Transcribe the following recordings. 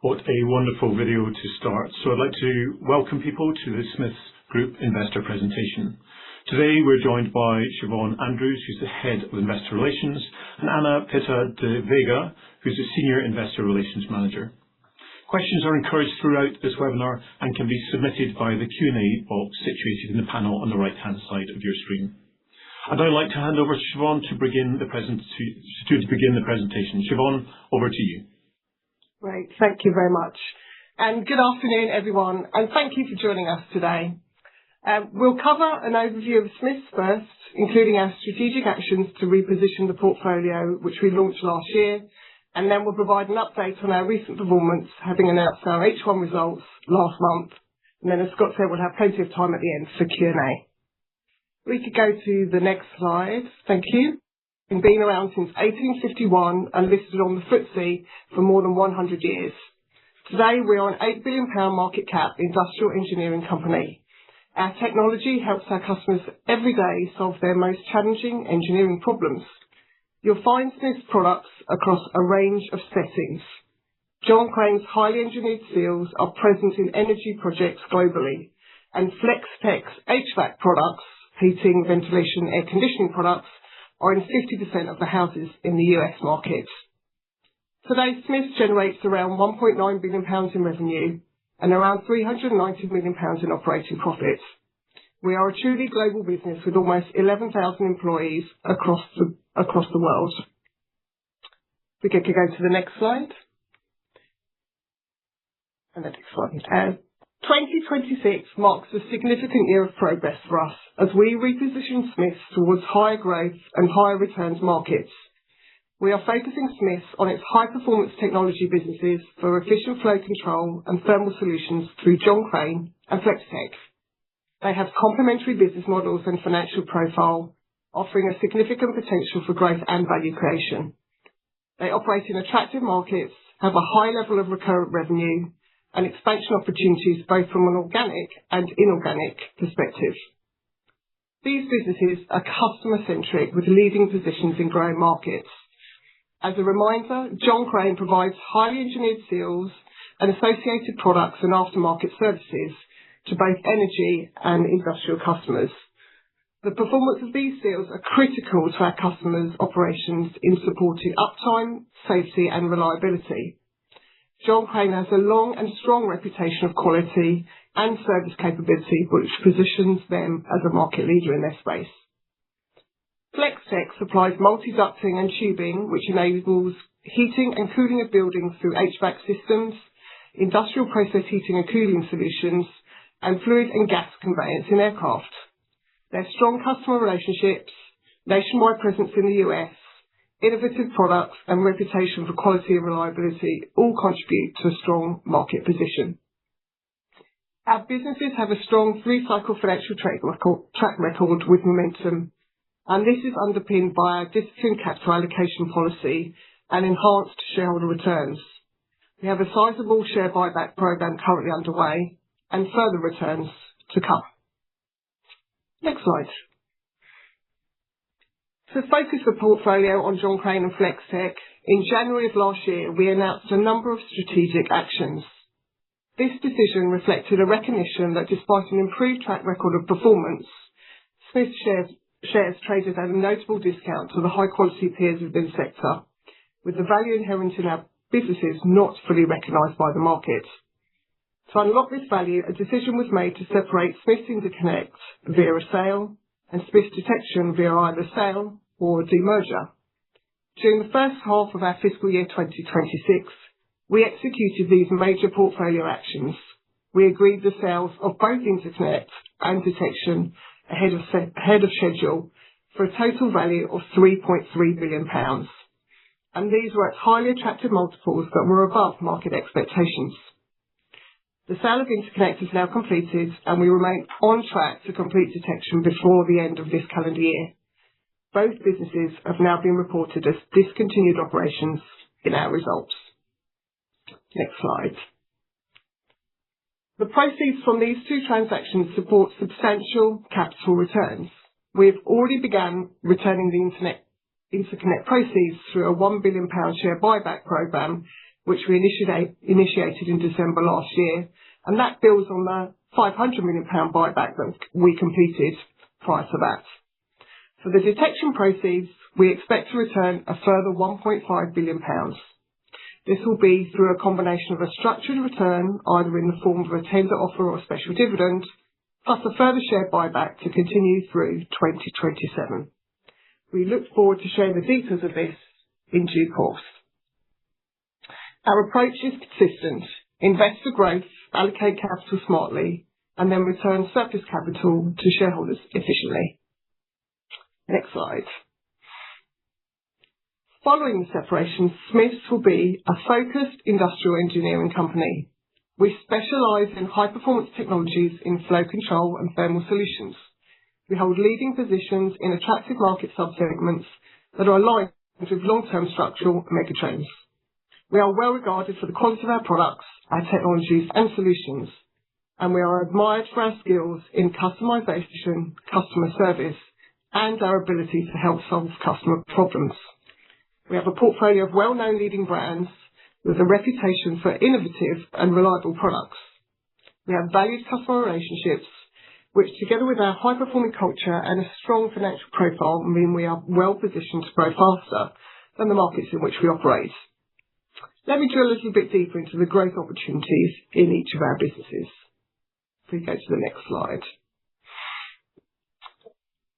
What a wonderful video to start. So I'd like to welcome people to the Smiths Group Investor presentation. Today we're joined by Siobhan Andrews, who's the Head of Investor Relations, and Ana Pita de Vega, who's the Senior Investor Relations Manager. Questions are encouraged throughout this webinar and can be submitted via the Q&A box situated in the panel on the right-hand side of your screen. I'd now like to hand over to Siobhan to begin the presentation. Siobhan, over to you. Great, thank you very much. And good afternoon, everyone, and thank you for joining us today. We'll cover an overview of Smiths first, including our strategic actions to reposition the portfolio, which we launched last year, and then we'll provide an update on our recent performance, having announced our H1 results last month. And then, as Scott said, we'll have plenty of time at the end for Q&A. We could go to the next slide. Thank you. We've been around since 1851 and listed on the FTSE for more than 100 years. Today, we are an £8 billion market cap industrial engineering company. Our technology helps our customers every day solve their most challenging engineering problems. You'll find Smiths products across a range of settings. John Crane's highly engineered seals are present in energy projects globally, and Flex-Tek's HVAC products, heating, ventilation, air conditioning products, are in 50% of the houses in the US market. Today, Smiths generates around £1.9 billion in revenue and around £390 million in operating profits. We are a truly global business with almost 11,000 employees across the world. We could go to the next slide. And the next slide. 2026 marks a significant year of progress for us as we reposition Smiths towards higher growth and higher returns markets. We are focusing Smiths on its high-performance technology businesses for efficient flow control and thermal solutions through John Crane and Flex-Tek. They have complementary business models and financial profile, offering a significant potential for growth and value creation. They operate in attractive markets, have a high level of recurrent revenue, and expansion opportunities both from an organic and inorganic perspective. These businesses are customer-centric with leading positions in growing markets. As a reminder, John Crane provides highly engineered seals and associated products and aftermarket services to both energy and industrial customers. The performance of these seals are critical to our customers' operations in supporting uptime, safety and reliability. John Crane has a long and strong reputation of quality and service capability, which positions them as a market leader in their space. Flex-Tek supplies multi-ducting and tubing, which enables heating and cooling of buildings through HVAC systems, industrial process heating and cooling solutions, and fluid and gas conveyance in aircraft. Their strong customer relationships, nationwide presence in the US, innovative products and reputation for quality and reliability all contribute to a strong market position. Our businesses have a strong three-cycle financial track record with momentum, and this is underpinned by our disciplined capital allocation policy and enhanced shareholder returns. We have a sizable share buyback program currently underway and further returns to come. Next slide. To focus the portfolio on John Crane and Flex-Tek, in January of last year, we announced a number of strategic actions. This decision reflected a recognition that despite an improved track record of performance, Smiths shares traded at a notable discount to the high-quality peers within the sector, with the value inherent in our businesses not fully recognised by the market. To unlock this value, a decision was made to separate Smiths Interconnect via a sale and Smiths Detection via either sale or demerger. During the first half of our fiscal year 2026, we executed these major portfolio actions. We agreed the sales of both Interconnect and Detection ahead of schedule for a total value of £3.3 billion. And these were at highly attractive multiples that were above market expectations. The sale of Interconnect is now completed, and we remain on track to complete Detection before the end of this calendar year. Both businesses have now been reported as discontinued operations in our results. Next slide. The proceeds from these two transactions support substantial capital returns. We have already begun returning the Interconnect proceeds through a £1 billion share buyback program which we initiated in December last year, and that builds on the £500 million buyback that we completed prior to that. For the detection proceeds, we expect to return a further £1.5 billion. This will be through a combination of a structured return, either in the form of a tender offer or a special dividend, plus a further share buyback to continue through 2027. We look forward to sharing the details of this in due course. Our approach is consistent: invest for growth, allocate capital smartly, and then return surplus capital to shareholders efficiently. Next slide. Following the separation, Smiths will be a focused industrial engineering company. We specialise in high-performance technologies in flow control and thermal solutions. We hold leading positions in attractive market subsegments that are aligned with long-term structural megatrends. We are well regarded for the quality of our products, our technologies and solutions, and we are admired for our skills in customisation, customer service, and our ability to help solve customer problems. We have a portfolio of well-known leading brands with a reputation for innovative and reliable products. We have valued customer relationships, which together with our high-performing culture and a strong financial profile mean we are well positioned to grow faster than the markets in which we operate. Let me drill a little bit deeper into the growth opportunities in each of our businesses. If we go to the next slide.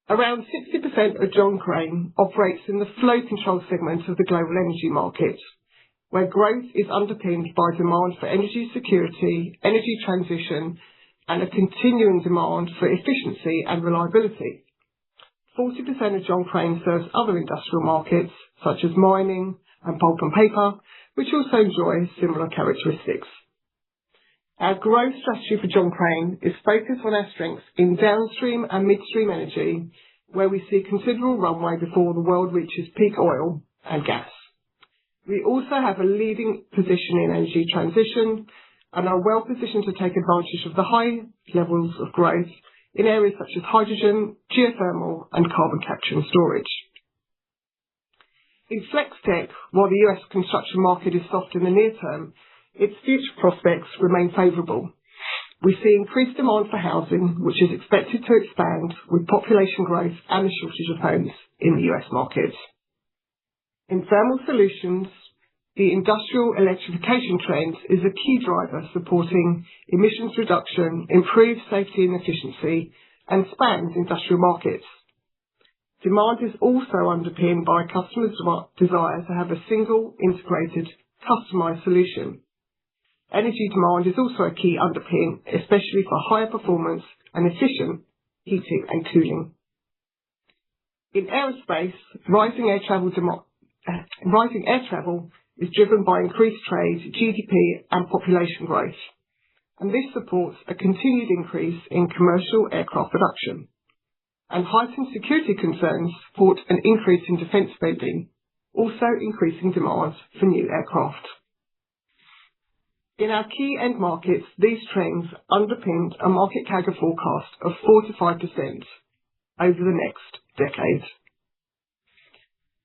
Around 60% of John Crane operates in the flow control segment of the global energy market, where growth is underpinned by demand for energy security, energy transition, and a continuing demand for efficiency and reliability. 40% of John Crane serves other industrial markets, such as mining and pulp and paper, which also enjoy similar characteristics. Our growth strategy for John Crane is focused on our strengths in downstream and midstream energy, where we see considerable runway before the world reaches peak oil and gas. We also have a leading position in energy transition and are well positioned to take advantage of the high levels of growth in areas such as hydrogen, geothermal and carbon capture and storage. In Flex-Tech, while the US construction market is soft in the near term, its future prospects remain favourable. We see increased demand for housing, which is expected to expand with population growth and the shortage of homes in the US market. In thermal solutions, the industrial electrification trend is a key driver supporting emissions reduction, improved safety and efficiency, and spans industrial markets. Demand is also underpinned by customers' desire to have a single, integrated, customised solution. Energy demand is also a key underpin, especially for higher performance and efficient heating and cooling. In aerospace, rising air travel is driven by increased trade, GDP and population growth, and this supports a continued increase in commercial aircraft production. And heightened security concerns support an increase in defence spending, also increasing demand for new aircraft. In our key end markets, these trends underpinned a market CAGR forecast of 4 to 5% over the next decade.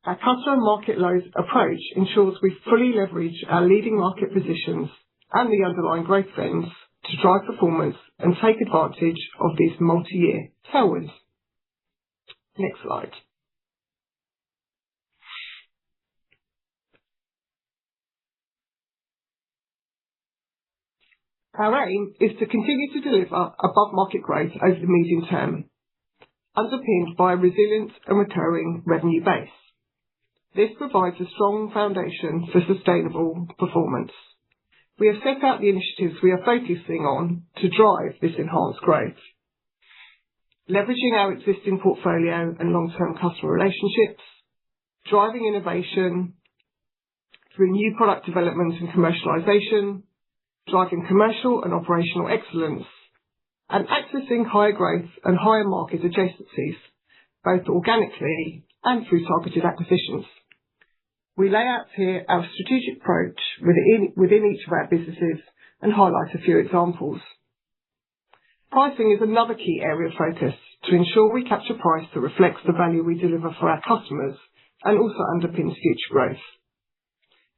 Our customer market approach ensures we fully leverage our leading market positions and the underlying growth trends to drive performance and take advantage of these multi-year tailwinds. Next slide. Our aim is to continue to deliver above-market growth over the medium term, underpinned by a resilient and recurring revenue base. This provides a strong foundation for sustainable performance. We have set out the initiatives we are focusing on to drive this enhanced growth. Leveraging our existing portfolio and long-term customer relationships, driving innovation through new product development and commercialisation, driving commercial and operational excellence, and accessing higher growth and higher market adjacencies, both organically and through targeted acquisitions. We lay out here our strategic approach within each of our businesses and highlight a few examples. Pricing is another key area of focus to ensure we capture price that reflects the value we deliver for our customers and also underpins future growth.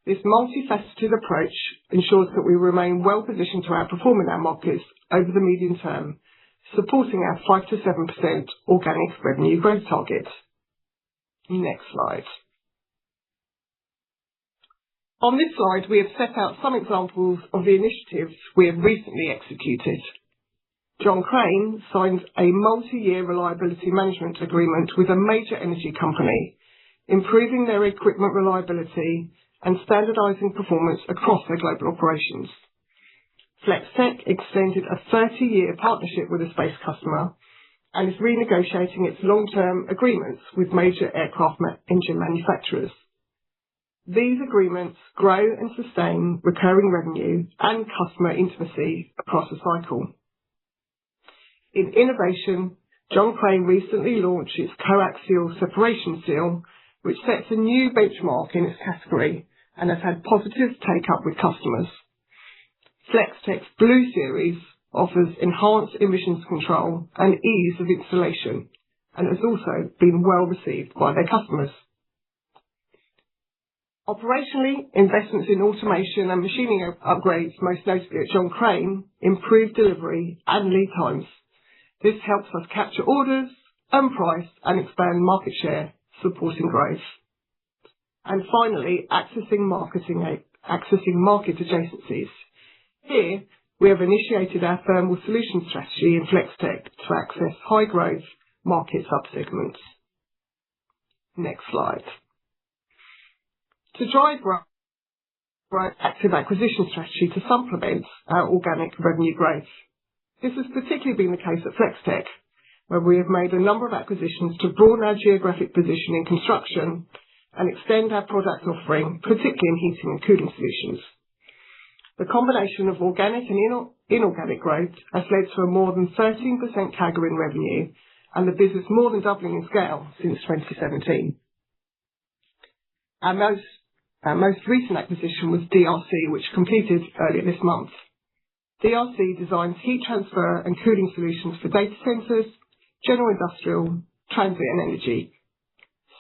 This multifaceted approach ensures that we remain well positioned to outperform in our markets over the medium term, supporting our 5 to 7% organic revenue growth target. Next slide. On this slide, we have set out some examples of the initiatives we have recently executed. John Crane signed a multi-year reliability management agreement with a major energy company, improving their equipment reliability and standardising performance across their global operations. Flex-Tek extended a 30-year partnership with a space customer and is renegotiating its long-term agreements with major aircraft engine manufacturers. These agreements grow and sustain recurring revenue and customer intimacy across a cycle. In innovation, John Crane recently launched its coaxial separation seal, which sets a new benchmark in its category and has had positive take-up with customers. Flex-Tek's Blue Series offers enhanced emissions control and ease of installation and has also been well received by their customers. Operationally, investments in automation and machining upgrades, most notably at John Crane, improve delivery and lead times. This helps us capture orders, earn price and expand market share, supporting growth. And finally, accessing market adjacencies. Here, we have initiated our thermal solution strategy in Flex-Tek to access high-growth market subsegments. Next slide. To drive active acquisition strategy to supplement our organic revenue growth. This has particularly been the case at Flex-Tek, where we have made a number of acquisitions to broaden our geographic position in construction and extend our product offering, particularly in heating and cooling solutions. The combination of organic and inorganic growth has led to a more than 13% CAGR in revenue and the business more than doubling in scale since 2017. Our most recent acquisition was DRC, which completed earlier this month. DRC designs heat transfer and cooling solutions for data centres, general industrial, transit and energy.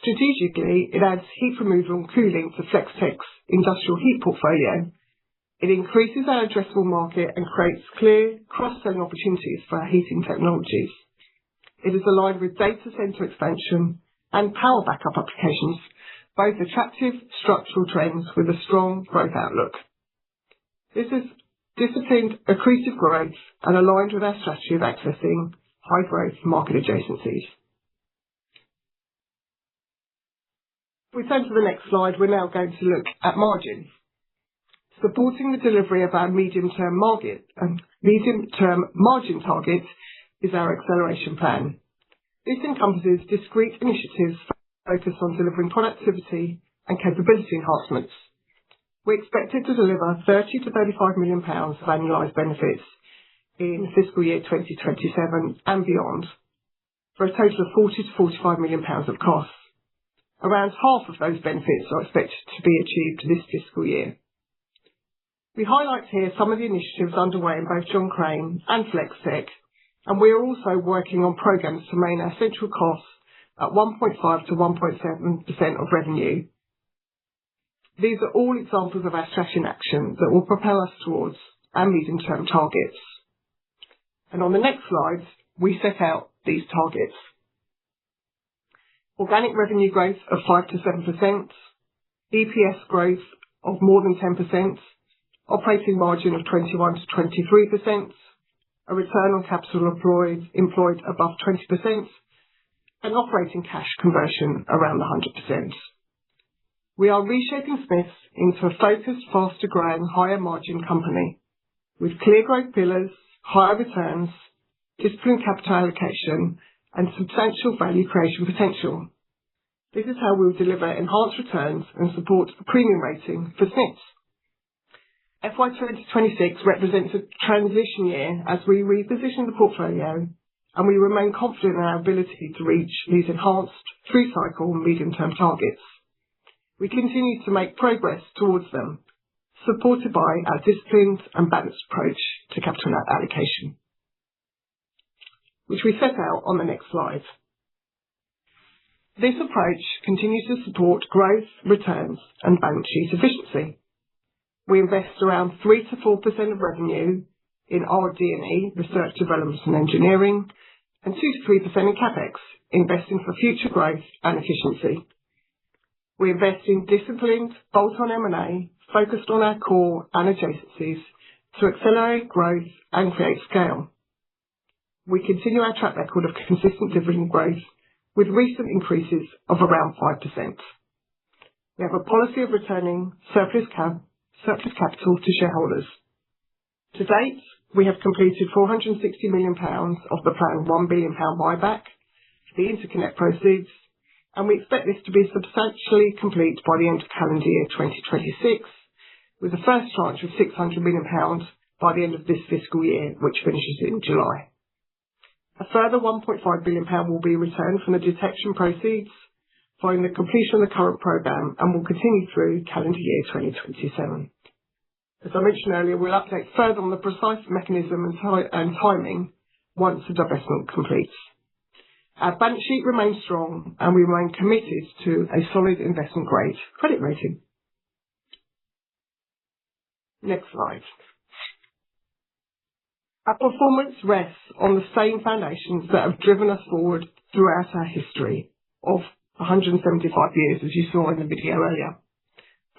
Strategically, it adds heat removal and cooling to Flex-Tek's industrial heat portfolio. It increases our addressable market and creates clear cross-selling opportunities for our heating technologies. It is aligned with data centre expansion and power backup applications, both attractive structural trends with a strong growth outlook. This is disciplined, accretive growth and aligned with our strategy of accessing high-growth market adjacencies. If we turn to the next slide, we're now going to look at margin. Supporting the delivery of our medium-term margin target is our acceleration plan. This encompasses discrete initiatives focused on delivering productivity and capability enhancements. We expect it to deliver £30 to £35 million of annualised benefits in fiscal year 2027 and beyond, for a total of £40 to £45 million of costs. Around half of those benefits are expected to be achieved this fiscal year. We highlight here some of the initiatives underway in both John Crane and Flex-Tek, and we are also working on programmes to maintain our central costs at 1.5 to 1.7% of revenue. These are all examples of our strategy in action that will propel us towards our medium-term targets. And on the next slide, we set out these targets. Organic revenue growth of 5 to 7%, EPS growth of more than 10%, operating margin of 21 to 23%, a return on capital employed above 20%, and operating cash conversion around 100%. We are reshaping Smiths into a focused, faster-growing, higher-margin company with clear growth pillars, higher returns, disciplined capital allocation, and substantial value creation potential. This is how we will deliver enhanced returns and support a premium rating for Smiths. FY 2026 represents a transition year as we reposition the portfolio, and we remain confident in our ability to reach these enhanced through-cycle medium-term targets. We continue to make progress towards them, supported by our disciplined and balanced approach to capital allocation, which we set out on the next slide. This approach continues to support growth, returns, and balance sheet efficiency. We invest around 3 to 4% of revenue in RD&E, research, development and engineering, and 2 to 3% in CapEx, investing for future growth and efficiency. We invest in disciplined bolt-on M&A focused on our core and adjacencies to accelerate growth and create scale. We continue our track record of consistent dividend growth with recent increases of around 5%. We have a policy of returning surplus capital to shareholders. To date, we have completed £460 million of the planned £1 billion buyback, the interconnect proceeds, and we expect this to be substantially complete by the end of calendar year 2026, with the first tranche of £600 million by the end of this fiscal year, which finishes in July. A further £1.5 billion will be returned from the detection proceeds following the completion of the current programme and will continue through calendar year 2027. As I mentioned earlier, we'll update further on the precise mechanism and timing once the divestment completes. Our balance sheet remains strong and we remain committed to a solid investment grade credit rating. Next slide. Our performance rests on the same foundations that have driven us forward throughout our history of 175 years, as you saw in the video earlier.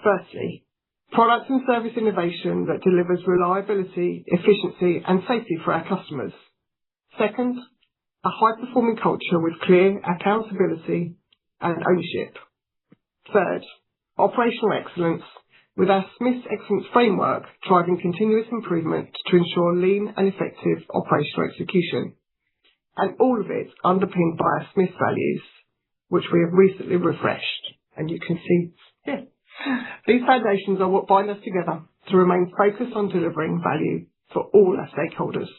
Firstly, product and service innovation that delivers reliability, efficiency and safety for our customers. Second, a high-performing culture with clear accountability and ownership. Third, operational excellence with our Smiths Excellence Framework driving continuous improvement to ensure lean and effective operational execution. And all of it underpinned by our Smiths values, which we have recently refreshed. And you can see here. These foundations are what bind us together to remain focused on delivering value for all our stakeholders.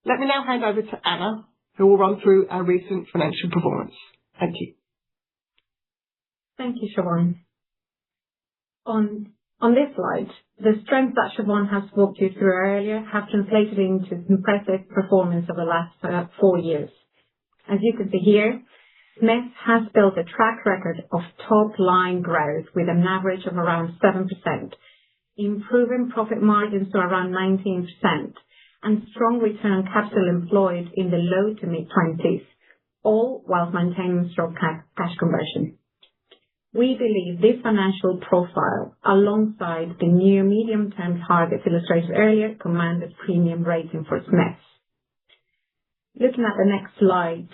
Let me now hand over to Anna, who will run through our recent financial performance. Thank you. Thank you, Siobhan. On this slide, the strengths that Siobhan has walked you through earlier have translated into impressive performance over the last 4 years. As you can see here, Smiths has built a track record of top-line growth with an average of around 7%, improving profit margins to around 19%, and strong return on capital employed in the low to mid-20s, all while maintaining strong cash conversion. We believe this financial profile, alongside the new medium-term targets illustrated earlier, command a premium rating for Smiths. Looking at the next slide,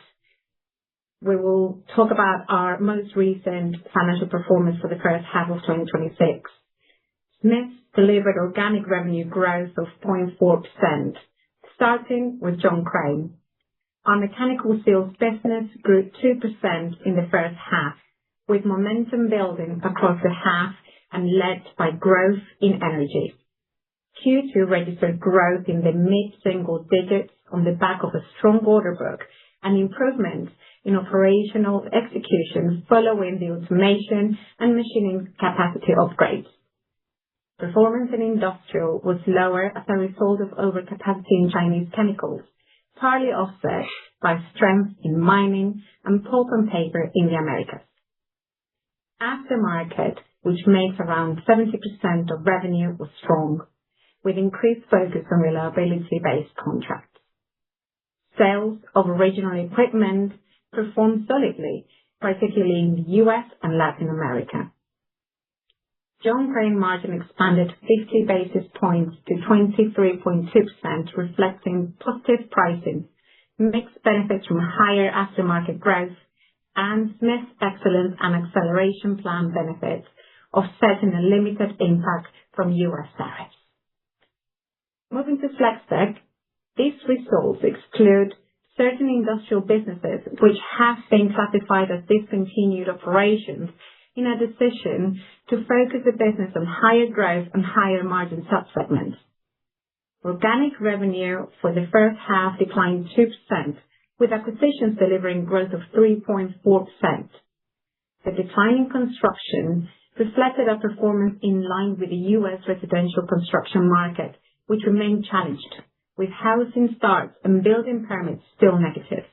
we will talk about our most recent financial performance for the first half of 2026. Smiths delivered organic revenue growth of 0.4%, starting with John Crane. Our mechanical seals business grew 2% in the first half, with momentum building across the half and led by growth in energy. Q2 registered growth in the mid-single digits on the back of a strong order book and improvements in operational execution following the automation and machining capacity upgrades. Performance in industrial was lower as a result of overcapacity in Chinese chemicals, partly offset by strength in mining and pulp and paper in the Americas. Aftermarket, which makes around 70% of revenue, was strong, with increased focus on reliability-based contracts. Sales of original equipment performed solidly, particularly in the US and Latin America. John Crane margin expanded 50 basis points to 23.2%, reflecting positive pricing, mixed benefits from higher aftermarket growth, and Smiths Excellence and Acceleration Plan benefits, offsetting a limited impact from US tariffs. Moving to Flex-Tek, these results exclude certain industrial businesses which have been classified as discontinued operations in a decision to focus the business on higher growth and higher margin subsegments. Organic revenue for the first half declined 2%, with acquisitions delivering growth of 3.4%. The decline in construction reflected a performance in line with the US residential construction market, which remained challenged, with housing starts and building permits still negative.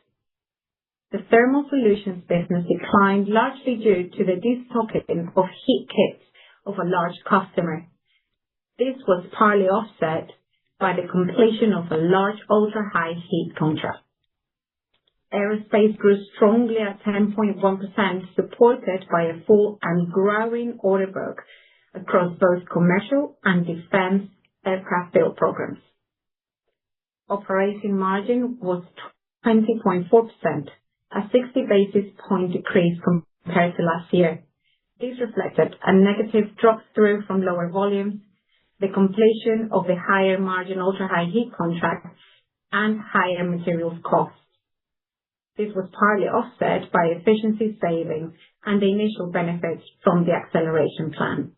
The Thermal Solutions business declined largely due to the destocking of heat kits of a large customer. This was partly offset by the completion of a large ultra-high heat contract. Aerospace grew strongly at 10.1%, supported by a full and growing order book across both commercial and defense aircraft build programs. Operating margin was 20.4%, a 60 basis point decrease compared to last year. This reflected a negative drop-through from lower volumes, the completion of the higher margin ultra-high heat contract, and higher materials costs. This was partly offset by efficiency savings and the initial benefits from the acceleration plan.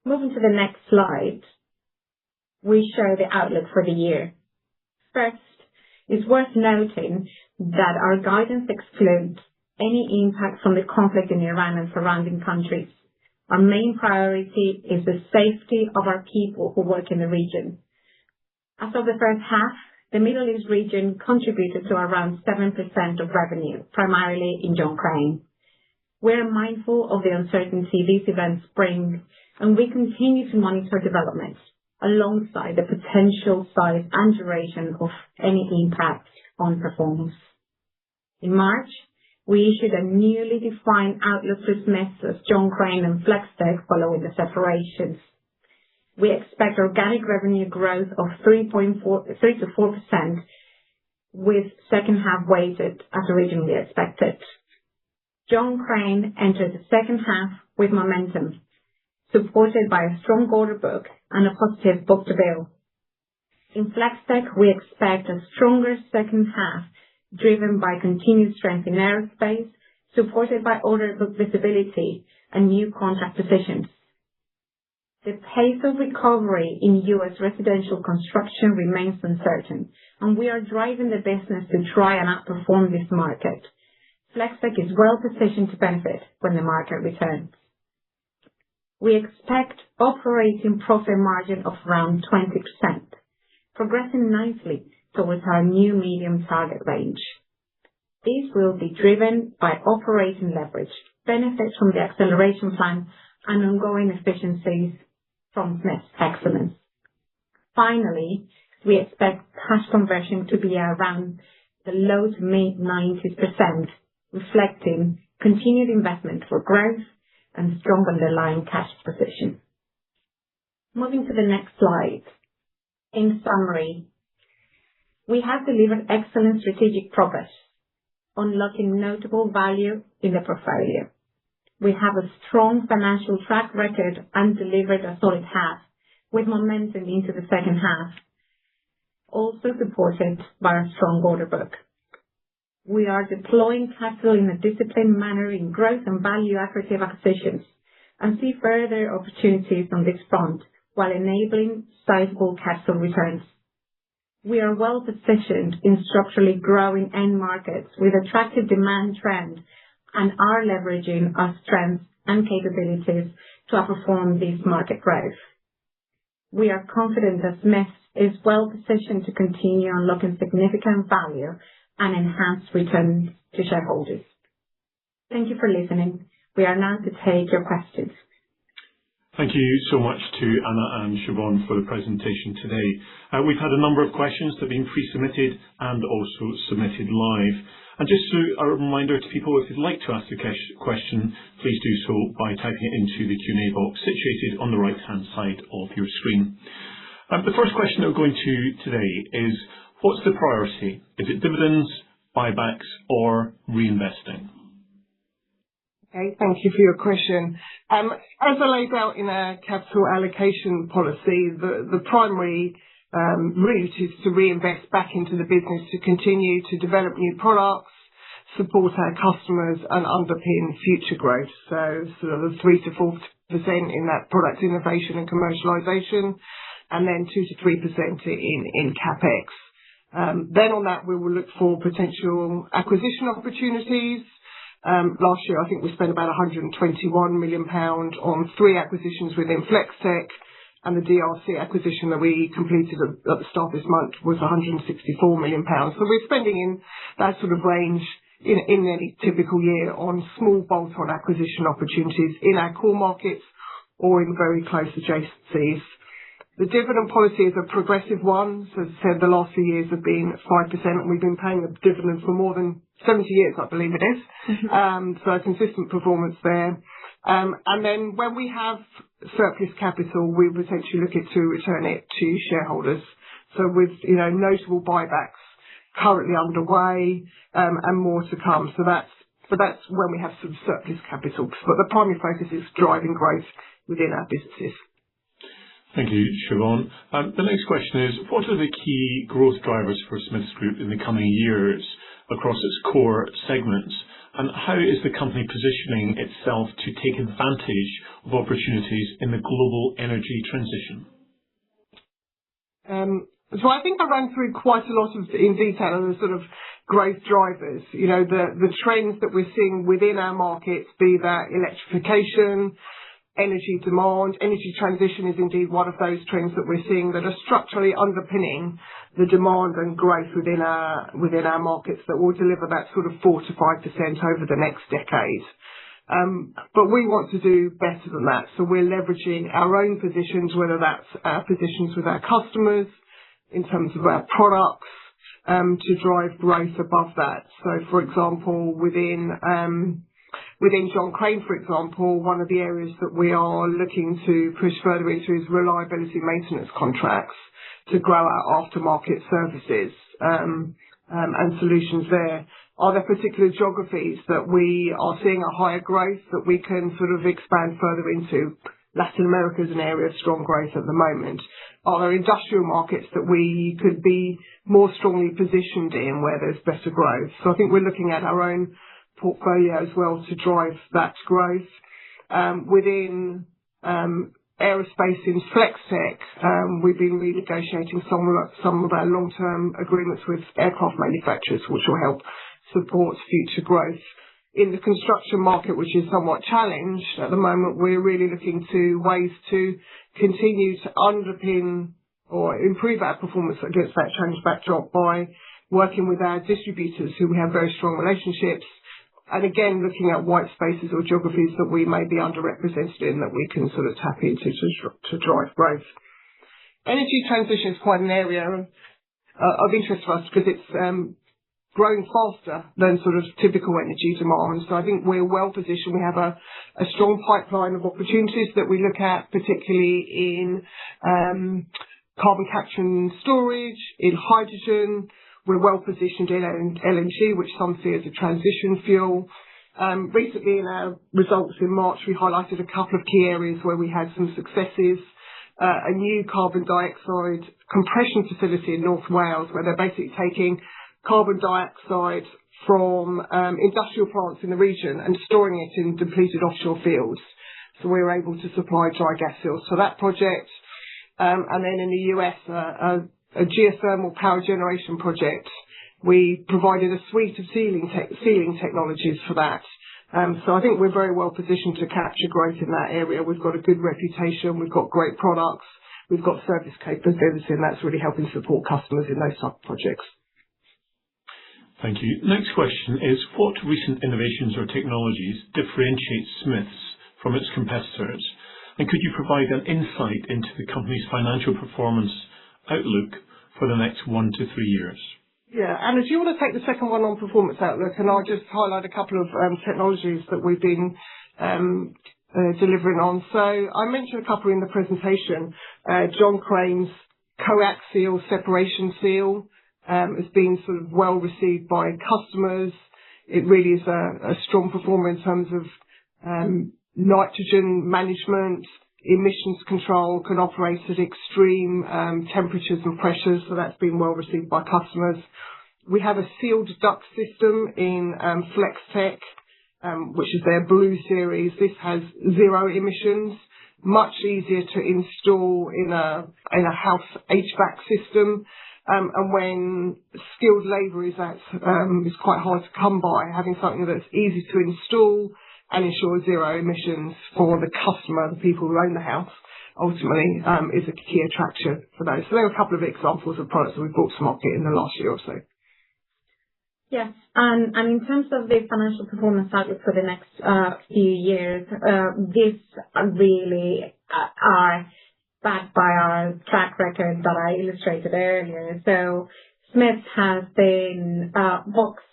Moving to the next slide, we show the outlook for the year. First, it's worth noting that our guidance excludes any impact from the conflict in Iran and surrounding countries. Our main priority is the safety of our people who work in the region. As of the first half, the Middle East region contributed to around 7% of revenue, primarily in John Crane. We are mindful of the uncertainty these events bring, and we continue to monitor developments alongside the potential size and duration of any impact on performance. In March, we issued a newly defined outlook for Smiths as John Crane and Flex-Tek following the separations. We expect organic revenue growth of 3 to 4%, with second half weighted as originally expected. John Crane entered the second half with momentum, supported by a strong order book and a positive book-to-bill. In Flex-Tek, we expect a stronger second half, driven by continued strength in aerospace, supported by order book visibility and new contract positions. The pace of recovery in U.S. residential construction remains uncertain, and we are driving the business to try and outperform this market. Flex-Tek is well positioned to benefit when the market returns. We expect operating profit margin of around 20%, progressing nicely towards our new medium target range. This will be driven by operating leverage, benefits from the acceleration plan, and ongoing efficiencies from Smiths Excellence. Finally, we expect cash conversion to be around the low to mid 90s%, reflecting continued investment for growth and strong underlying cash position. Moving to the next slide. In summary, we have delivered excellent strategic progress, unlocking notable value in the portfolio. We have a strong financial track record and delivered a solid half, with momentum into the second half, also supported by a strong order book. We are deploying capital in a disciplined manner in growth and value accretive acquisitions, and see further opportunities on this front while enabling sizable capital returns. We are well positioned in structurally growing end markets with attractive demand trends, and are leveraging our strengths and capabilities to outperform this market growth. We are confident that Smiths is well positioned to continue unlocking significant value and enhance returns to shareholders. Thank you for listening. We are now to take your questions. Thank you so much to Anna and Siobhan for the presentation today. We've had a number of questions that have been pre-submitted and also submitted live. And just a reminder to people, if you'd like to ask a question, please do so by typing it into the Q&A box situated on the right-hand side of your screen. The first question that we're going to today is, what's the priority? Is it dividends, buybacks, or reinvesting? Okay, thank you for your question. As I laid out in our capital allocation policy, the primary route is to reinvest back into the business to continue to develop new products, support our customers, and underpin future growth. So sort of 3 to 4% in that product innovation and commercialisation, and then 2 to 3% in CapEx. Then on that, we will look for potential acquisition opportunities. Last year, I think we spent about £121 million on 3 acquisitions within Flex-Tek, and the DRC acquisition that we completed at the start of this month was £164 million. So we're spending in that sort of range in any typical year on small bolt-on acquisition opportunities in our core markets or in very close adjacencies. The dividend policy is a progressive one. So as I said, the last few years have been 5%, and we've been paying a dividend for more than 70 years, I believe it is. So consistent performance there. And then when we have surplus capital, we would essentially look to return it to shareholders. So with, notable buybacks currently underway, and more to come. So that's when we have some surplus capital. But the primary focus is driving growth within our businesses. Thank you, Siobhan. The next question is, what are the key growth drivers for Smiths Group in the coming years across its core segments, and how is the company positioning itself to take advantage of opportunities in the global energy transition? So I think I ran through quite a lot in detail of the sort of growth drivers. The trends that we're seeing within our markets, be that electrification, energy demand. Energy transition is indeed one of those trends that we're seeing that are structurally underpinning the demand and growth within our markets that will deliver that sort of 4 to 5% over the next decade. But we want to do better than that. So we're leveraging our own positions, whether that's our positions with our customers in terms of our products, to drive growth above that. So for example, within John Crane, for example, one of the areas that we are looking to push further into is reliability maintenance contracts to grow our aftermarket services and solutions there. Are there particular geographies that we are seeing a higher growth that we can sort of expand further into? Latin America is an area of strong growth at the moment. Are there industrial markets that we could be more strongly positioned in where there's better growth? So I think we're looking at our own portfolio as well to drive that growth. Within aerospace in FlexTech, we've been renegotiating some of our long-term agreements with aircraft manufacturers, which will help support future growth. In the construction market, which is somewhat challenged at the moment, we're really looking to ways to continue to underpin or improve our performance against that challenge backdrop by working with our distributors who we have very strong relationships. And again, looking at white spaces or geographies that we may be underrepresented in that we can sort of tap into to drive growth. Energy transition is quite an area of interest for us because it's growing faster than sort of typical energy demand. So I think we're well positioned. We have a strong pipeline of opportunities that we look at, particularly in carbon capture and storage, in hydrogen. We're well positioned in LNG, which some see as a transition fuel. Recently in our results in March, we highlighted a couple of key areas where we had some successes. A new carbon dioxide compression facility in North Wales, where they're basically taking carbon dioxide from industrial plants in the region and storing it in depleted offshore fields. So we were able to supply dry gas fields for that project. And then in the US, a geothermal power generation project. We provided a suite of sealing technologies for that. So I think we're very well positioned to capture growth in that area. We've got a good reputation. We've got great products. We've got service capability, and that's really helping support customers in those type of projects. Thank you. Next question is, what recent innovations or technologies differentiate Smiths from its competitors? And could you provide an insight into the company's financial performance outlook for the next 1 to 3 years? Yeah, Anna, do you want to take the second one on performance outlook, and I'll just highlight a couple of technologies that we've been delivering on. So I mentioned a couple in the presentation. John Crane's coaxial separation seal has been sort of well received by customers. It really is a strong performer in terms of nitrogen management, emissions control, can operate at extreme temperatures and pressures, so that's been well received by customers. We have a sealed duct system in FlexTech, which is their Blue Series. This has 0 emissions, much easier to install in a house HVAC system. And when skilled labour is quite hard to come by, having something that's easy to install and ensure 0 emissions for the customer, the people who own the house, ultimately, is a key attraction for those. So there are a couple of examples of products that we've brought to market in the last year or so. Yes. And in terms of the financial performance outlook for the next few years, these really are backed by our track record that I illustrated earlier. So Smith has been boxed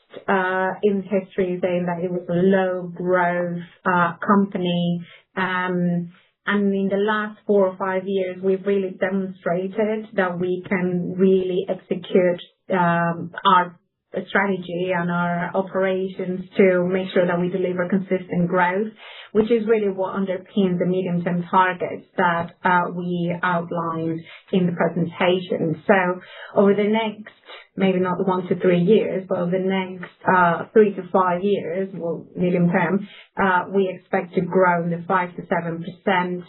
in history saying that it was a low growth company. And in the last 4 or 5 years, we've really demonstrated that we can really execute our strategy and our operations to make sure that we deliver consistent growth, which is really what underpins the medium-term targets that we outlined in the presentation. So over the next, maybe not 1 to 3 years, but over the next 3 to 5 years, well, medium term, we expect to grow in the 5 to 7%.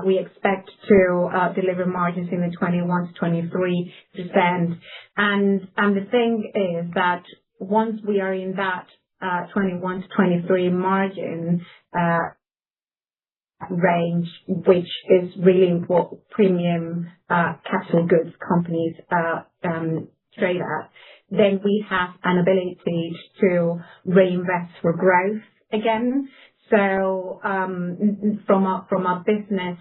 We expect to deliver margins in the 21 to 23%. And the thing is that once we are in that 21 to 23 margin range, which is really what premium capital goods companies trade at, then we have an ability to reinvest for growth again. So from a business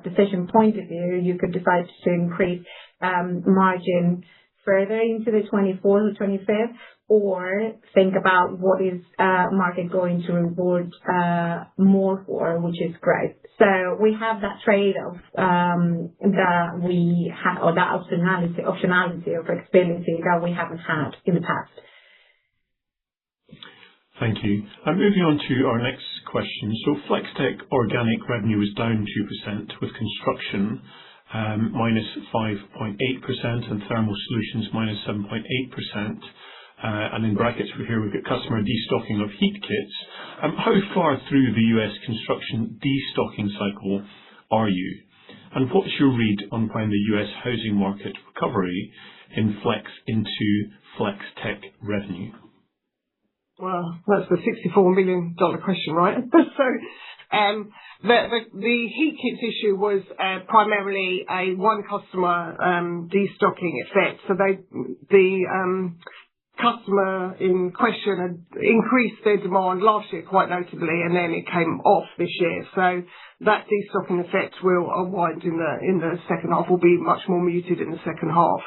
decision point of view, you could decide to increase margin further into the 24th or 25th, or think about what is market going to reward more for, which is growth. So we have that trade-off that we have, or that optionality or flexibility that we haven't had in the past. Thank you. Moving on to our next question. So Flex-Tek organic revenue was down 2%, with construction minus 5.8% and thermal solutions minus 7.8%. And in brackets here we've got customer destocking of heat kits. How far through the US construction destocking cycle are you? And what's your read on when the US housing market recovery inflects into Flex-Tek revenue? Well, that's the $64 million question, right? So the heat kits issue was primarily a one customer destocking effect. So the customer in question had increased their demand last year quite notably, and then it came off this year. So that destocking effect will unwind in the second half, will be much more muted in the second half.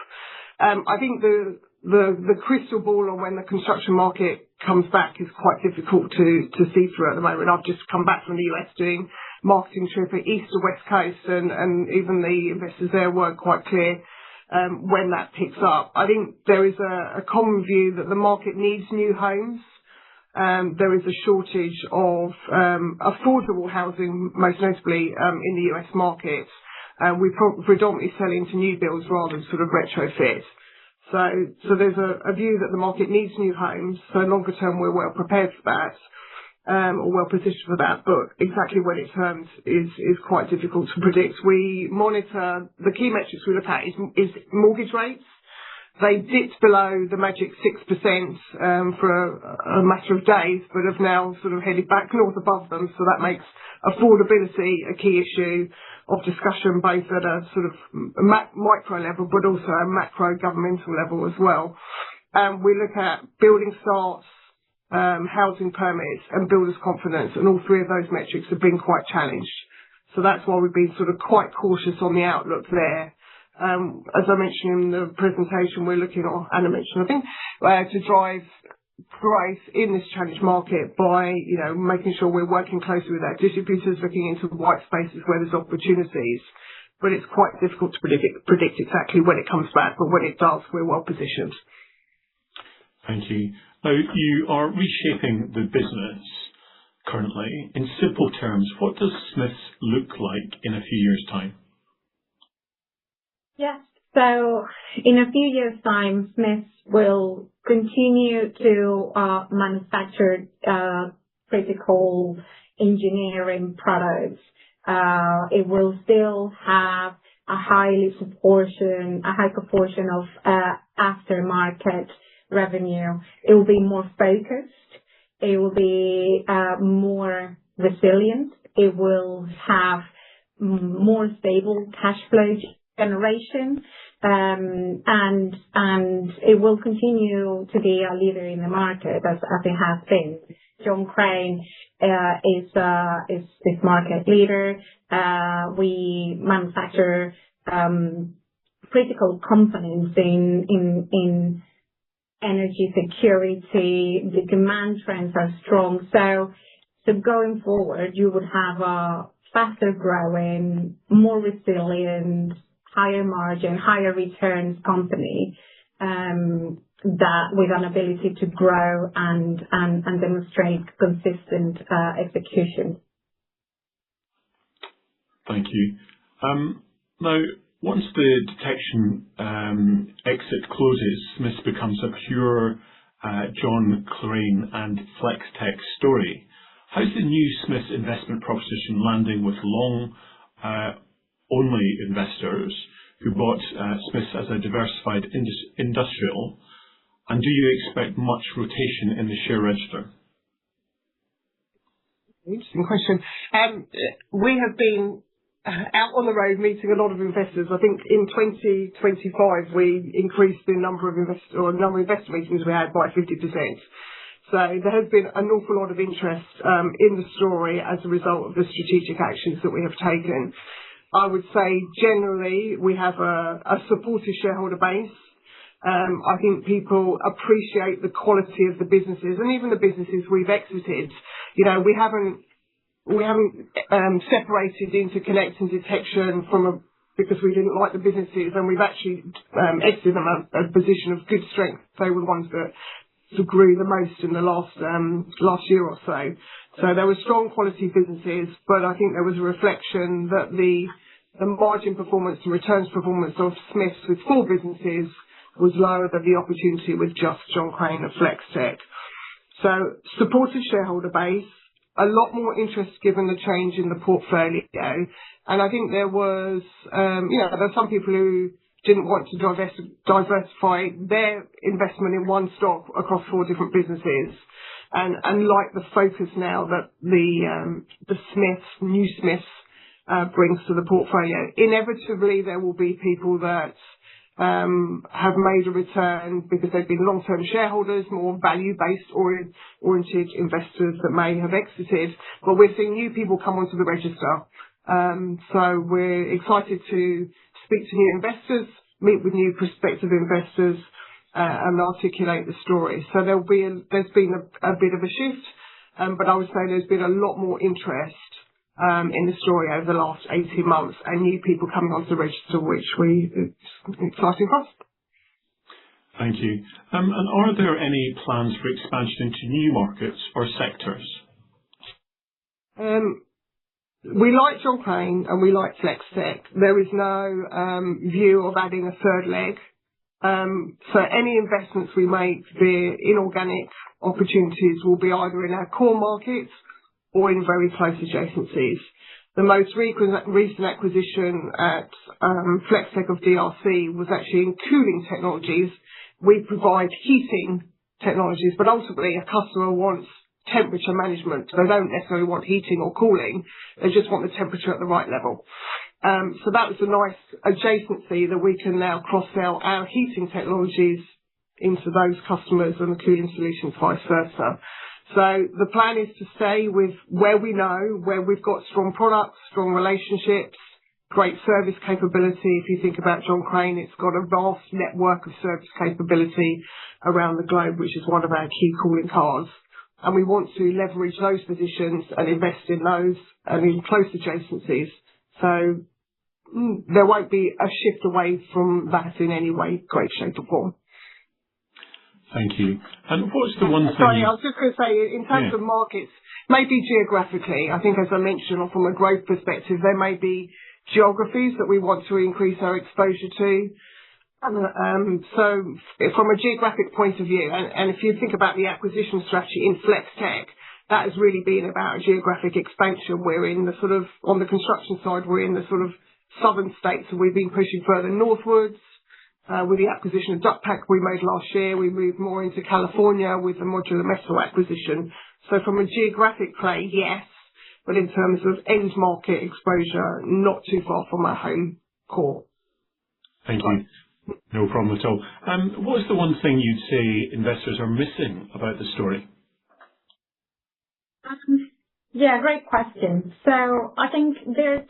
I think the crystal ball on when the construction market comes back is quite difficult to see through at the moment. I've just come back from the US doing marketing trip at East to West Coast, and even the investors there weren't quite clear when that picks up. I think there is a common view that the market needs new homes. There is a shortage of affordable housing, most notably in the US market. We predominantly sell into new builds rather than sort of retrofit. So there's a view that the market needs new homes. So longer term, we're well prepared for that, or well positioned for that. But exactly when it turns is quite difficult to predict. We monitor the key metrics we look at is mortgage rates. They dipped below the magic 6% for a matter of days, but have now sort of headed back north above them. So that makes affordability a key issue of discussion, both at a sort of micro level, but also a macro governmental level as well. We look at building starts, housing permits, and builders' confidence, and all three of those metrics have been quite challenged. So that's why we've been sort of quite cautious on the outlook there. As I mentioned in the presentation, we're looking, or Anna mentioned, I think, to drive growth in this challenged market by, making sure we're working closely with our distributors, looking into white spaces where there's opportunities. But it's quite difficult to predict exactly when it comes back, but when it does, we're well positioned. Thank you. Now, you are reshaping the business currently. In simple terms, what does Smiths look like in a few years' time? Yes. So in a few years' time, Smiths will continue to manufacture critical engineering products. It will still have a high proportion of aftermarket revenue. It will be more focused. It will be more resilient. It will have more stable cash flow generation. and it will continue to be a leader in the market as it has been. John Crane is market leader. We manufacture critical components in energy security. The demand trends are strong. So going forward, you would have a faster growing, more resilient, higher margin, higher returns company that with an ability to grow and demonstrate consistent execution. Thank you. Now, once the detection exit closes, Smiths becomes a pure John Crane and Flex-Tech story. How's the new Smiths investment proposition landing with long-only investors who bought Smiths as a diversified industrial? And do you expect much rotation in the share register? Interesting question. We have been out on the road meeting a lot of investors. I think in 2025 we increased the number of investor meetings we had by 50%. So there has been an awful lot of interest in the story as a result of the strategic actions that we have taken. I would say generally we have a supportive shareholder base. I think people appreciate the quality of the businesses and even the businesses we've exited. You know, we haven't separated into Connect and Detection because we didn't like the businesses, and we've actually exited them at a position of good strength. They were the ones that grew the most in the last year or so. So there were strong quality businesses, but I think there was a reflection that the margin performance and returns performance of Smiths with 4 businesses was lower than the opportunity with just John Crane and Flex-Tech. So supportive shareholder base, a lot more interest given the change in the portfolio. And I think there was, there were some people who didn't want to diversify their investment in one stock across 4 different businesses. And like the focus now that the new Smiths brings to the portfolio. Inevitably, there will be people that have made a return because they've been long-term shareholders, more value-based oriented investors that may have exited. But we're seeing new people come onto the register. So we're excited to speak to new investors, meet with new prospective investors, and articulate the story. So there's been a bit of a shift, but I would say there's been a lot more interest in the story over the last 18 months, and new people coming onto the register, which is exciting for us. Thank you. And are there any plans for expansion into new markets or sectors? We like John Crane and we like Flex-Tech. There is no view of adding a third leg. So any investments we make, the inorganic opportunities, will be either in our core markets or in very close adjacencies. The most recent acquisition at Flex-Tech of DRC was actually in cooling technologies. We provide heating technologies, but ultimately a customer wants temperature management. They don't necessarily want heating or cooling. They just want the temperature at the right level. So that was a nice adjacency that we can now cross-sell our heating technologies into those customers and the cooling solutions vice versa. So the plan is to stay with where we know, where we've got strong products, strong relationships, great service capability. If you think about John Crane, it's got a vast network of service capability around the globe, which is one of our key calling cards. And we want to leverage those positions and invest in those and in close adjacencies. So there won't be a shift away from that in any way, great shape or form. Thank you. And what's the one thing... Sorry, I was just going to say, in terms of markets, maybe geographically, I think as I mentioned, or from a growth perspective, there may be geographies that we want to increase our exposure to. So from a geographic point of view, and if you think about the acquisition strategy in Flex-Tech, that has really been about geographic expansion. We're in the sort of, on the construction side, we're in the sort of southern states, and we've been pushing further northwards. With the acquisition of Duckpack we made last year, we moved more into California with the modular metal acquisition. So from a geographic play, yes, but in terms of end market exposure, not too far from our home core. Thank you. No problem at all. What is the one thing you'd say investors are missing about the story? Yeah, great question. So I think there are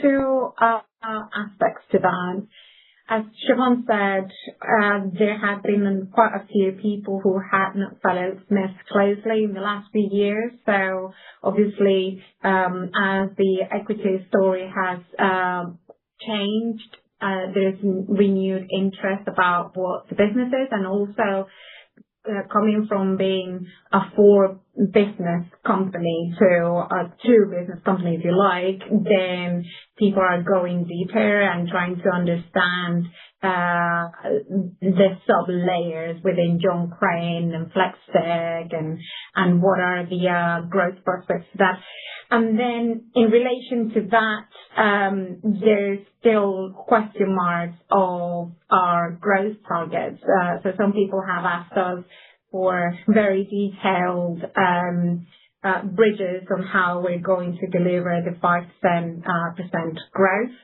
two aspects to that. As Siobhan said, there have been quite a few people who had not followed Smith closely in the last few years. So obviously, as the equity story has changed, there's renewed interest about what the business is, and also coming from being a four-business company to a two-business company, if you like, then people are going deeper and trying to understand the sub-layers within John Crane and FlexTech and what are the growth prospects for that. And then in relation to that, there's still question marks of our growth targets. So some people have asked us for very detailed bridges on how we're going to deliver the 5% growth.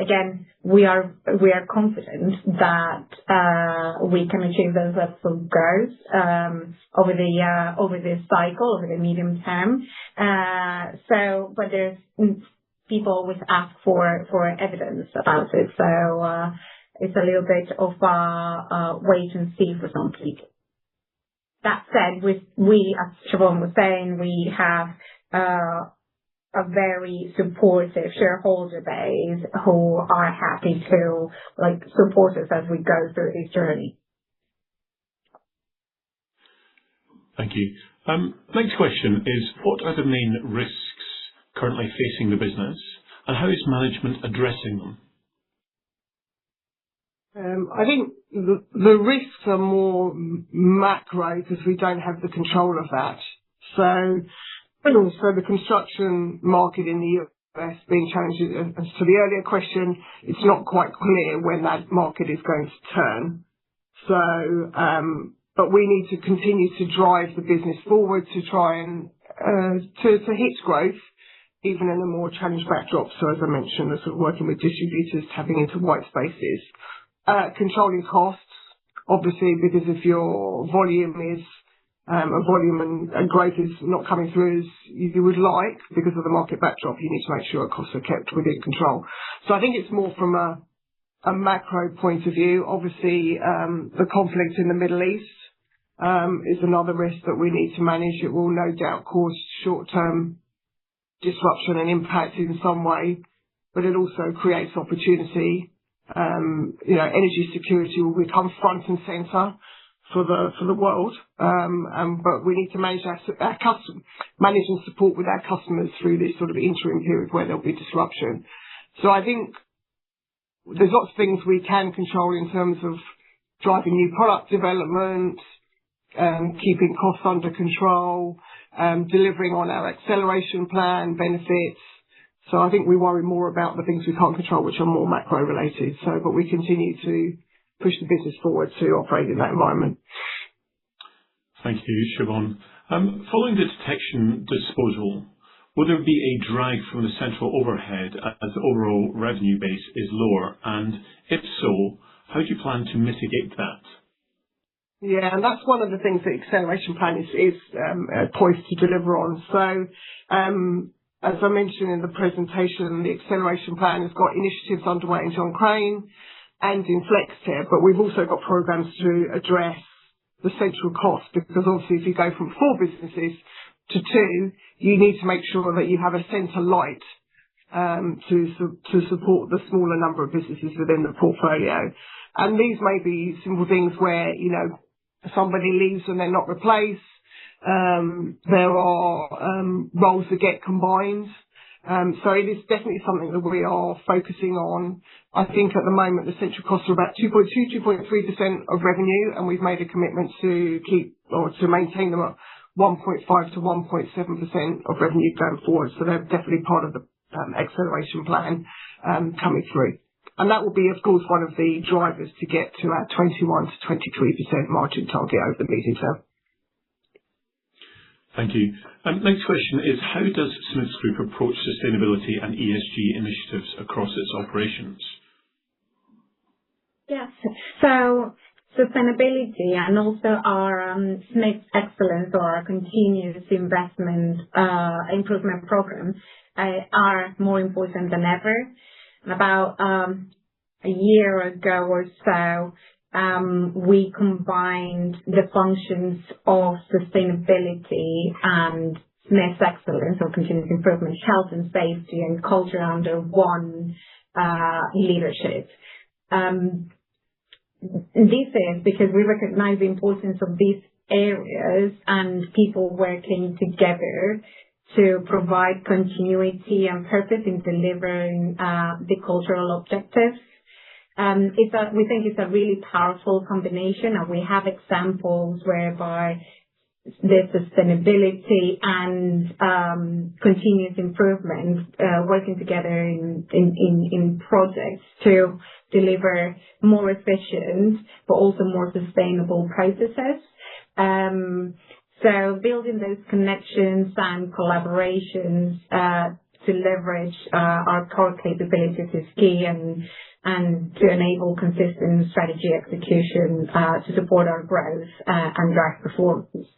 Again, we are confident that we can achieve those levels of growth over this cycle, over the medium term. But there's people always ask for evidence about it. So it's a little bit of a wait and see for some people. That said, we, as Siobhan was saying, we have a very supportive shareholder base who are happy to support us as we go through this journey. Thank you. Next question is, what are the main risks currently facing the business, and how is management addressing them? I think the risks are more macro because we don't have the control of that. So the construction market in the US being challenged, as to the earlier question, it's not quite clear when that market is going to turn. So, but we need to continue to drive the business forward to try and to hit growth, even in a more challenged backdrop. So as I mentioned, we're sort of working with distributors, tapping into white spaces, controlling costs, obviously, because if your volume is and growth is not coming through as you would like because of the market backdrop, you need to make sure costs are kept within control. So I think it's more from a macro point of view. Obviously, the conflict in the Middle East is another risk that we need to manage. It will no doubt cause short-term disruption and impact in some way, but it also creates opportunity. Energy security will become front and centre for the world, but we need to manage manage and support with our customers through this sort of interim period where there'll be disruption. So I think there's lots of things we can control in terms of driving new product development, keeping costs under control, delivering on our acceleration plan benefits. So I think we worry more about the things we can't control, which are more macro related. But we continue to push the business forward to operate in that environment. Thank you, Siobhan. Following the detection disposal, will there be a drag from the central overhead as the overall revenue base is lower? And if so, how do you plan to mitigate that? Yeah, and that's one of the things the acceleration plan is poised to deliver on. So, as I mentioned in the presentation, the acceleration plan has got initiatives underway in John Crane and in FlexTech, but we've also got programs to address the central cost, because obviously if you go from 4 businesses to 2, you need to make sure that you have a centre light to support the smaller number of businesses within the portfolio. And these may be simple things where, somebody leaves and they're not replaced. There are roles that get combined. So it is definitely something that we are focusing on. I think at the moment the central costs are about 2.3% of revenue, and we've made a commitment to keep or to maintain them at 1.5 to 1.7% of revenue going forward. So they're definitely part of the acceleration plan coming through. And that will be, of course, one of the drivers to get to our 21 to 23% margin target over the medium term. Thank you. Next question is, how does Smiths Group approach sustainability and ESG initiatives across its operations? So sustainability and also our Smiths Excellence, or our continuous investment improvement program, are more important than ever. About a year ago or so, we combined the functions of sustainability and Smiths Excellence, or continuous improvement, health and safety and culture under one leadership. This is because we recognize the importance of these areas and people working together to provide continuity and purpose in delivering the cultural objectives. We think it's a really powerful combination, and we have examples whereby the sustainability and continuous improvement working together in projects to deliver more efficient but also more sustainable processes. So building those connections and collaborations to leverage our core capabilities is key, and to enable consistent strategy execution to support our growth and drive performance.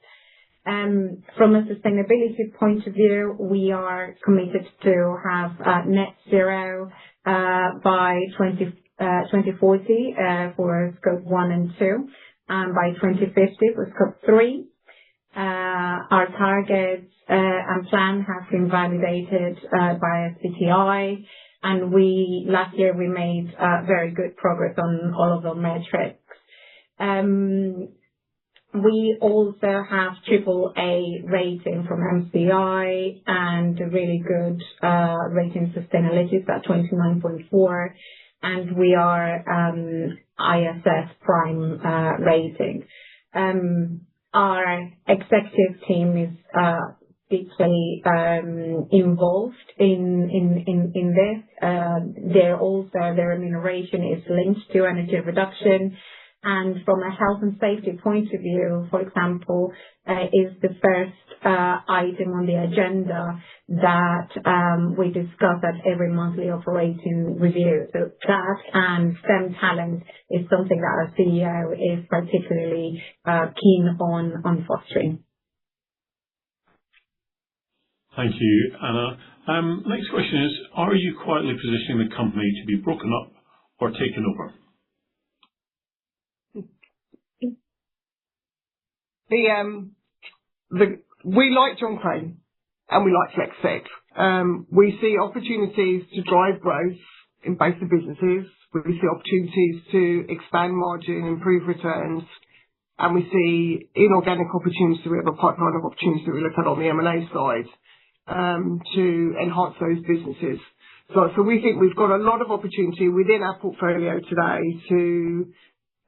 From a sustainability point of view, we are committed to have net zero by 2040 for Scope 1 and 2, and by 2050 for Scope 3. Our targets and plan have been validated by SBTi, and last year we made very good progress on all of the metrics. We also have AAA rating from MSCI and a really good rating Sustainalytics at 29.4, and we are ISS Prime rating. Our executive team is deeply involved in this. Their remuneration is linked to energy reduction. And from a health and safety point of view, for example, is the first item on the agenda that we discuss at every monthly operating review. So that and STEM talent is something that our CEO is particularly keen on fostering. Thank you, Anna. Next question is, are you quietly positioning the company to be broken up or taken over? We like John Crane and we like FlexTech. We see opportunities to drive growth in both the businesses. We see opportunities to expand margin, improve returns, and we see inorganic opportunities. We have a pipeline of opportunities that we look at on the M&A side to enhance those businesses. So we think we've got a lot of opportunity within our portfolio today to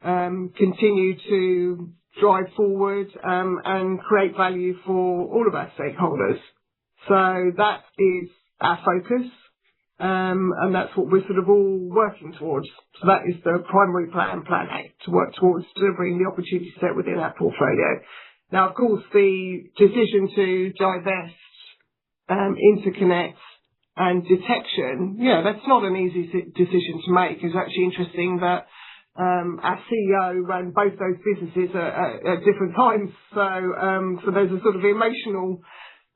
continue to drive forward and create value for all of our stakeholders. So that is our focus, and that's what we're sort of all working towards. So that is the primary plan A, to work towards delivering the opportunity set within our portfolio. Now, of course, the decision to divest Interconnect and Detection, that's not an easy decision to make. It's actually interesting that our CEO ran both those businesses at different times. So there's a sort of emotional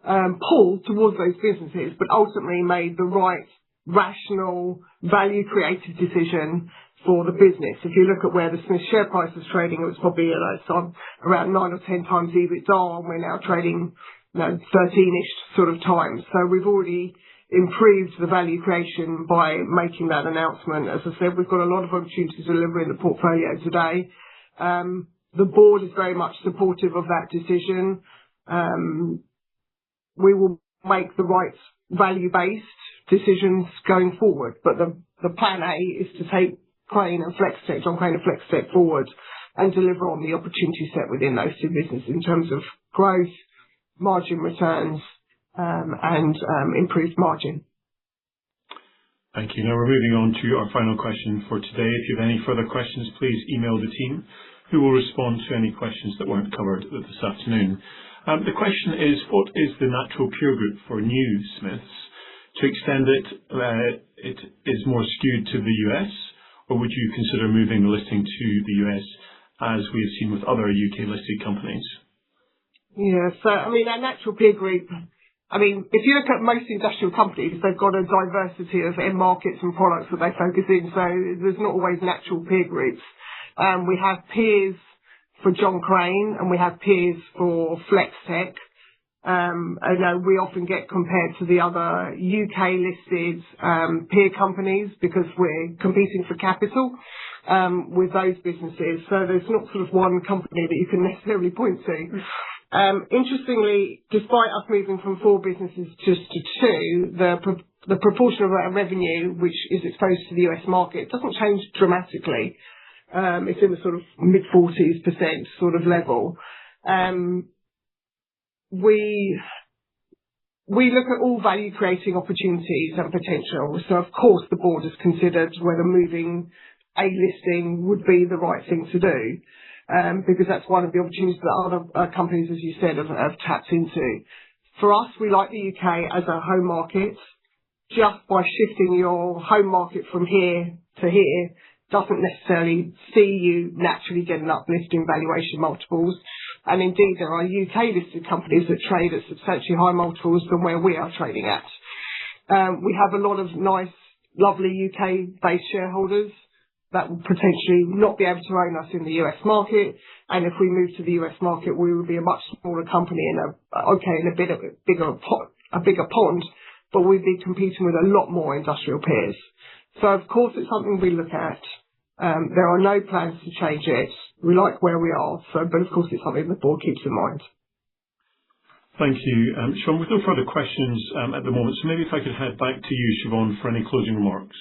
pull towards those businesses, but ultimately made the right, rational, value-creative decision for the business. If you look at where the Smith share price was trading, it was probably around 9 or 10 times EBITDA, and we're now trading 13-ish sort of times. So we've already improved the value creation by making that announcement. As I said, we've got a lot of opportunities to deliver in the portfolio today. The board is very much supportive of that decision. We will make the right value-based decisions going forward, but the plan A is to take Crane and FlexTech, John Crane and FlexTech forward and deliver on the opportunity set within those two businesses in terms of growth, margin returns, and improved margin. Thank you. Now we're moving on to our final question for today. If you have any further questions, please email the team, who will respond to any questions that weren't covered this afternoon. The question is, what is the natural peer group for new Smiths? To extend it, it is more skewed to the US, or would you consider moving the listing to the US, as we have seen with other UK-listed companies? Yeah, so, I mean, our natural peer group, I mean, if you look at most industrial companies, they've got a diversity of end markets and products that they focus in, so there's not always natural peer groups. We have peers for John Crane, and we have peers for Flextech. I know we often get compared to the other UK-listed peer companies because we're competing for capital with those businesses. So there's not sort of one company that you can necessarily point to. Interestingly, despite us moving from 4 businesses just to 2, the proportion of our revenue which is exposed to the US market doesn't change dramatically. It's in the sort of mid-40s% sort of level. We look at all value-creating opportunities and potential. So, of course, the board has considered whether moving a listing would be the right thing to do, because that's one of the opportunities that other companies, as you said, have tapped into. For us, we like the UK as a home market. Just by shifting your home market from here to here doesn't necessarily see you naturally get an uplift in valuation multiples. And indeed, there are UK-listed companies that trade at substantially higher multiples than where we are trading at. We have a lot of nice, lovely UK-based shareholders that will potentially not be able to own us in the US market. And if we move to the US market, we would be a much smaller company in a bigger pond, but we'd be competing with a lot more industrial peers. So, of course, it's something we look at. There are no plans to change it. We like where we are, but of course it's something the board keeps in mind. Thank you. Siobhan, with no further questions at the moment, so maybe if I could head back to you, Siobhan, for any closing remarks.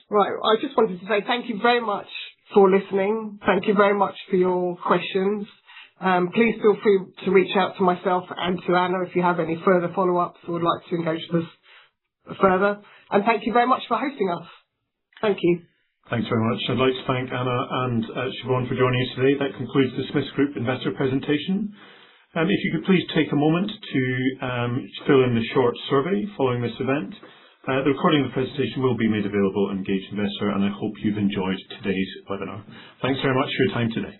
Right, I just wanted to say thank you very much for listening. Thank you very much for your questions. Please feel free to reach out to myself and to Anna if you have any further follow-ups or would like to engage with us further. And thank you very much for hosting us. Thank you. Thanks very much. I'd like to thank Anna and Siobhan for joining us today. That concludes the Smiths Group investor presentation. If you could please take a moment to fill in the short survey following this event. The recording of the presentation will be made available on Engage Investor, and I hope you've enjoyed today's webinar. Thanks very much for your time today.